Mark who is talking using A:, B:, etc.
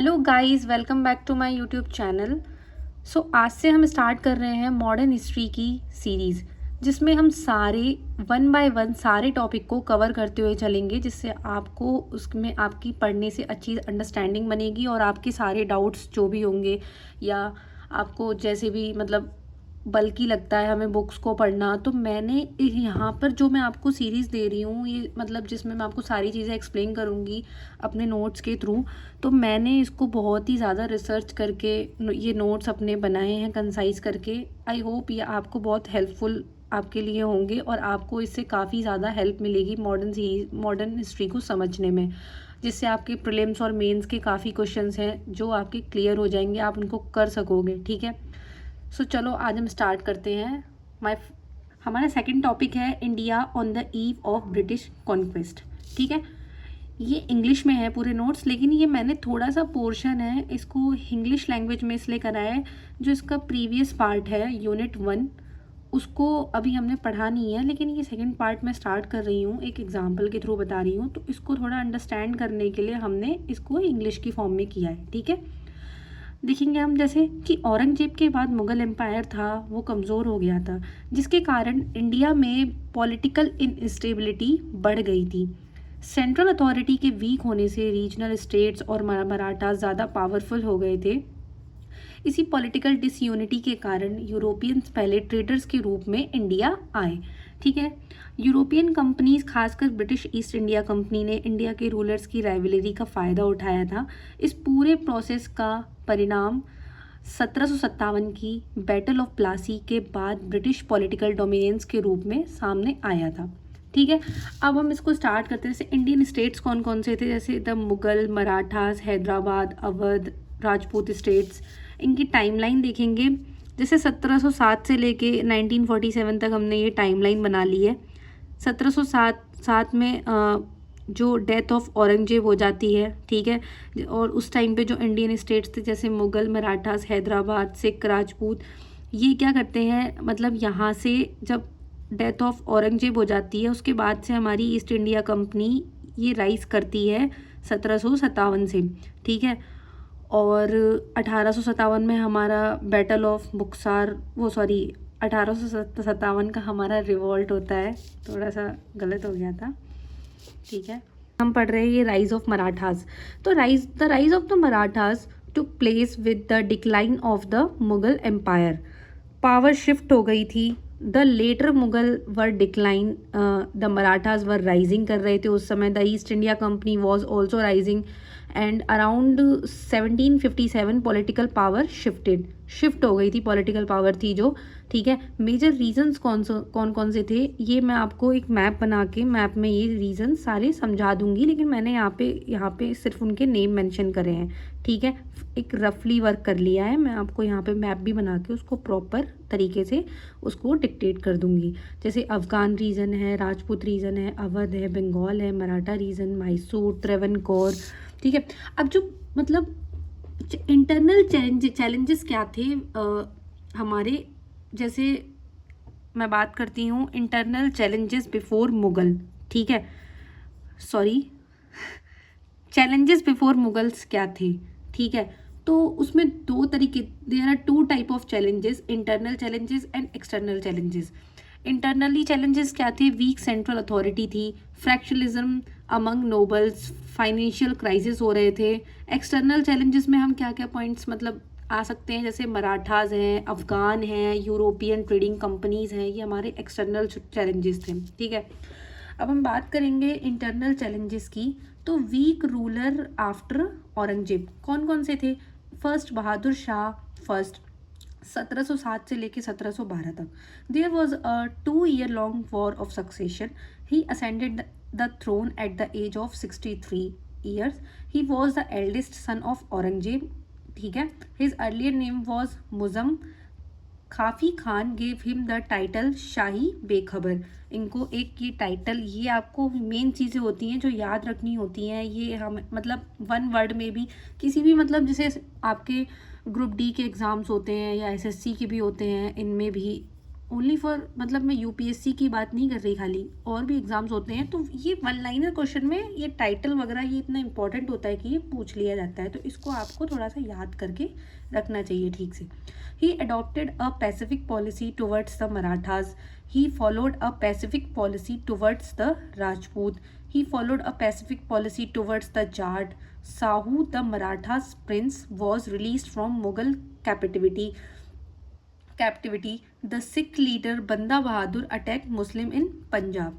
A: Hello guys, welcome back to my YouTube channel. आज से हम स्टार्ट कर रहे हैं मॉडर्न हिस्ट्री की सीरीज़, जिसमें हम सारे वन बाय वन सारे टॉपिक को कवर करते हुए चलेंगे, जिससे आपको उसमें आपकी पढ़ने से अच्छी अंडरस्टैंडिंग बनेगी और आपके सारे डाउट्स जो भी होंगे या आपको जैसे भी बल्कि लगता है हमें बुक्स को पढ़ना, तो मैंने यहाँ पर जो मैं आपको सीरीज़ दे रही हूँ ये जिसमें मैं आपको सारी चीज़ें एक्सप्लेन करूँगी अपने नोट्स के थ्रू। तो मैंने इसको बहुत ही ज़्यादा रिसर्च करके ये नोट्स अपने बनाए हैं कंसाइज करके। आई होप ये आपको बहुत हेल्पफुल आपके लिए होंगे और आपको इससे काफ़ी ज़्यादा हेल्प मिलेगी मॉडर्न हिस्ट्री को समझने में, जिससे आपके प्रीलिम्स और मेंस के काफ़ी क्वेश्चंस हैं जो आपके क्लियर हो जाएंगे, आप उनको कर सकोगे। ठीक है, चलो आज हम स्टार्ट करते हैं। माय हमारा सेकंड टॉपिक है India on the eve of British conquest. ठीक है, ये इंग्लिश में है पूरे नोट्स, लेकिन ये मैंने थोड़ा सा पोर्शन है इसको इंग्लिश लैंग्वेज में इसलिए कराया है, जो इसका प्रीवियस पार्ट है यूनिट 1 उसको अभी हमने पढ़ा नहीं है, लेकिन ये सेकंड पार्ट मैं स्टार्ट कर रही हूँ, एक एग्जांपल के थ्रू बता रही हूँ, तो इसको थोड़ा अंडरस्टैंड करने के लिए हमने इसको इंग्लिश की फॉर्म में किया है। ठीक है, देखेंगे हम जैसे कि औरंगजेब के बाद मुग़ल एम्पायर था वो कमज़ोर हो गया था, जिसके कारण इंडिया में पॉलिटिकल इनस्टेबिलिटी बढ़ गई थी। सेंट्रल अथॉरिटी के वीक होने से रीजनल स्टेट्स और मराठा ज़्यादा पावरफुल हो गए थे। इसी पॉलिटिकल डिसयूनिटी के कारण यूरोपियंस पहले ट्रेडर्स के रूप में इंडिया आए। ठीक है, यूरोपियन कंपनीज खासकर ब्रिटिश ईस्ट इंडिया कंपनी ने इंडिया के रूलर्स की राइवलरी का फ़ायदा उठाया था। इस पूरे प्रोसेस का परिणाम 1757 की बैटल ऑफ प्लासी के बाद ब्रिटिश पॉलिटिकल डोमिनेंस के रूप में सामने आया था। ठीक है, अब हम इसको स्टार्ट करते हैं। जैसे इंडियन स्टेट्स कौन कौन से थे, जैसे द मुगल, मराठास, हैदराबाद, अवध, राजपूत स्टेट्स। इनकी टाइमलाइन देखेंगे, जैसे 1707 से लेके 1947 तक हमने ये टाइमलाइन बना ली है। 1707 में जो डेथ ऑफ औरंगजेब हो जाती है। ठीक है, और उस टाइम पे जो इंडियन स्टेट्स थे जैसे मुगल, मराठास, हैदराबाद, सिख, राजपूत, ये क्या करते हैं, यहाँ से जब डेथ ऑफ औरंगजेब हो जाती है उसके बाद से हमारी ईस्ट इंडिया कंपनी ये राइज करती है 1757 से। ठीक है, और 1857 में हमारा बैटल ऑफ बुक्सार 1857 का हमारा रिवॉल्ट होता है, थोड़ा सा गलत हो गया था। ठीक है, हम पढ़ रहे हैं ये राइज ऑफ मराठास। तो the rise of the Marathas took place with the decline of the Mughal empire. Power shift हो गई थी। The later Mughal were decline, the Marathas were rising कर रहे थे उस समय। The East India Company was also rising and around 1757 political power shift हो गई थी, पॉलिटिकल पावर थी जो। ठीक है, मेजर रीजंस कौन कौन से थे ये मैं आपको एक मैप बना के मैप में ये रीजन सारे समझा दूंगी, लेकिन मैंने यहाँ पे सिर्फ उनके नेम मेंशन करे हैं। ठीक है, एक रफली वर्क कर लिया है, मैं आपको यहाँ पे मैप भी बना के उसको प्रॉपर तरीके से उसको डिक्टेट कर दूंगी। जैसे अफगान रीजन है, राजपूत रीजन है, अवध है, बंगाल है, मराठा रीजन, मैसूर, त्रवणकोर। ठीक है, अब जो इंटरनल चैलेंजेस क्या थे हमारे, जैसे मैं बात करती हूँ इंटरनल चैलेंजेस बिफोर मुगल। ठीक है, सॉरी, चैलेंजेस बिफोर मुगल्स क्या थे। ठीक है, तो उसमें दो तरीके, there are two type of challenges, internal challenges and external challenges. Internally challenges क्या थे, वीक सेंट्रल अथॉरिटी थी, fractionalism among nobles, financial crisis हो रहे थे। एक्सटर्नल चैलेंजेस में हम क्या क्या पॉइंट्स आ सकते हैं, जैसे मराठाज हैं, अफगान हैं, यूरोपियन ट्रेडिंग कंपनीज हैं, ये हमारे एक्सटर्नल चैलेंजेस थे। ठीक है, अब हम बात करेंगे इंटरनल चैलेंजेस की। तो वीक रूलर आफ्टर औरंगजेब कौन कौन से थे। फर्स्ट बहादुर शाह फर्स्ट, 1707 से लेके 1712 तक। There was a 2 year long war of succession. He ascended the throne at the age of 63 years. He was the eldest son of Aurangzeb. ठीक है, his earlier name was Muazzam. Khafi Khan gave him the title Shahi Bekhabar. इनको एक ये title, ये आपको main चीज़ें होती हैं जो याद रखनी होती हैं, ये हम वन वर्ड में भी किसी भी जैसे आपके ग्रुप डी के एग्ज़ाम्स होते हैं या एसएससी के भी होते हैं, इनमें भी ओनली फॉर, मतलब मैं यूपीएससी की बात नहीं कर रही खाली, और भी एग्जाम्स होते हैं, तो ये वन लाइनर क्वेश्चन में ये टाइटल वगैरह ये इतना इंपॉर्टेंट होता है कि ये पूछ लिया जाता है, तो इसको आपको थोड़ा सा याद करके रखना चाहिए ठीक से। He adopted a pacific policy towards the Marathas, he followed a pacific policy towards the Rajput, he followed a pacific policy towards the Jat. Sahu, the Marathas prince, was released from Mughal captivity. The Sikh leader Banda Bahadur attacked Muslim in Punjab.